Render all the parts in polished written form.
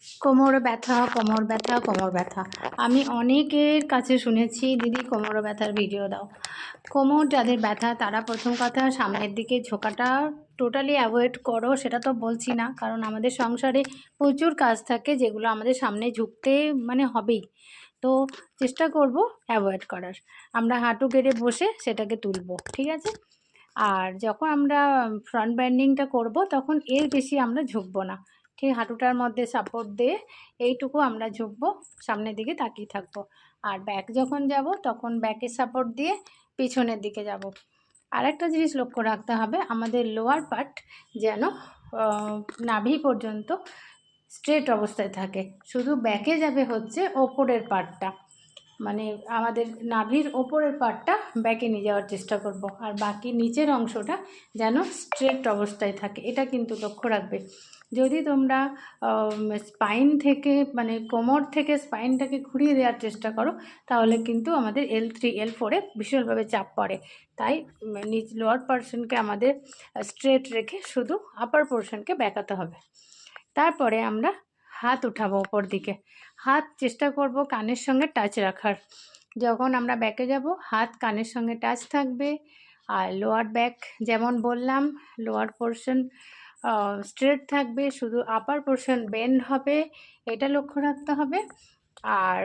কোমর ব্যথা, কোমর ব্যথা, কোমর ব্যথা। আমি অনেকের কাছে শুনেছি, দিদি কোমর ব্যথার ভিডিও দাও। কোমর যাদের ব্যথা তারা প্রথম কথা সামনের দিকে ঝোঁকাটা টোটালি অ্যাভয়েড করো, সেটা তো বলছি না, কারণ আমাদের সংসারে প্রচুর কাজ থাকে যেগুলো আমাদের সামনে ঝুঁকতে হবেই। তো চেষ্টা করব অ্যাভয়েড করার। আমরা হাঁটু গেড়ে বসে সেটাকে তুলব, ঠিক আছে? আর যখন আমরা ফ্রন্ট বেন্ডিংটা করব তখন এর বেশি আমরা ঝুঁকবো না, ঠিক হাঁটুটার মধ্যে সাপোর্ট দিয়ে এইটুকু আমরা ঝুঁকবো, সামনের দিকে তাকিয়ে থাকবো। আর ব্যাক যখন যাব তখন ব্যাকের সাপোর্ট দিয়ে পিছনের দিকে যাব। আর একটা জিনিস লক্ষ্য রাখতে হবে, আমাদের লোয়ার পার্ট যেন নাভি পর্যন্ত স্ট্রেট অবস্থায় থাকে। শুধু ব্যাকে যাবে হচ্ছে ওপরের পার্টটা, মানে আমাদের নাভির ওপরের পার্টটা ব্যাকে নিয়ে যাওয়ার চেষ্টা করব, আর বাকি নিচের অংশটা যেন স্ট্রেট অবস্থায় থাকে, এটা কিন্তু লক্ষ্য রাখবে। যদি তোমরা স্পাইন থেকে মানে কোমর থেকে স্পাইনটাকে ঘুরিয়ে দেওয়ার চেষ্টা করো তাহলে কিন্তু আমাদের L3 L4-এ ভীষণভাবে চাপ পড়ে। তাই নিচ লোয়ার পোর্শনকে আমাদের স্ট্রেট রেখে শুধু আপার পোর্শনকে ব্যাকাতে হবে। তারপরে আমরা হাত উঠাবো ওপর দিকে, হাত চেষ্টা করব কানের সঙ্গে টাচ রাখার। যখন আমরা ব্যাকে যাব হাত কানের সঙ্গে টাচ থাকবে। আর লোয়ার ব্যাক যেমন বললাম, লোয়ার পোর্শন স্ট্রেট থাকবে, শুধু আপার পোর্শন বেন্ড হবে, এটা লক্ষ্য রাখতে হবে। আর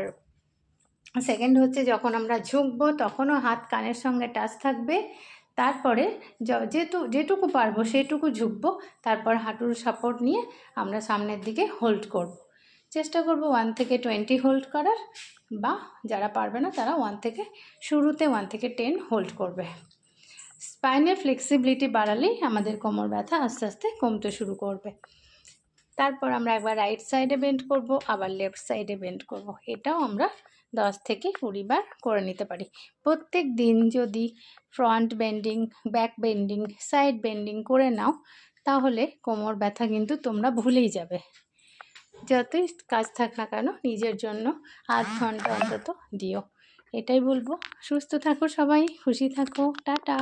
সেকেন্ড হচ্ছে যখন আমরা ঝুঁকবো তখনও হাত কানের সঙ্গে টাচ থাকবে। তারপরে যেটুকু পারবো সেটুকু ঝুঁকবো, তারপর হাঁটুর সাপোর্ট নিয়ে আমরা সামনের দিকে হোল্ড করব। চেষ্টা করব 1 থেকে 20 হোল্ড করার, বা যারা পারবে না তারা 1 থেকে শুরুতে 1 থেকে 10 হোল্ড করবে। স্পাইনের ফ্লেক্সিবিলিটি বাড়ালেই আমাদের কোমর ব্যথা আস্তে আস্তে কমতে শুরু করবে। তারপর আমরা একবার রাইট সাইডে বেন্ড করব, আবার লেফট সাইডে বেন্ড করব। এটাও আমরা 10 থেকে 20 বার করে নিতে পারি। প্রত্যেক দিন যদি front bending, back bending, side bending করে নাও তাহলে কোমর ব্যথা কিন্তু তোমরা ভুলেই যাবে। যতই কাজ থাক না কেন নিজের জন্য আধ ঘন্টা অন্তত দিও, এটাই বলবো। সুস্থ থাকো সবাই, খুশি থাকো, টাটা।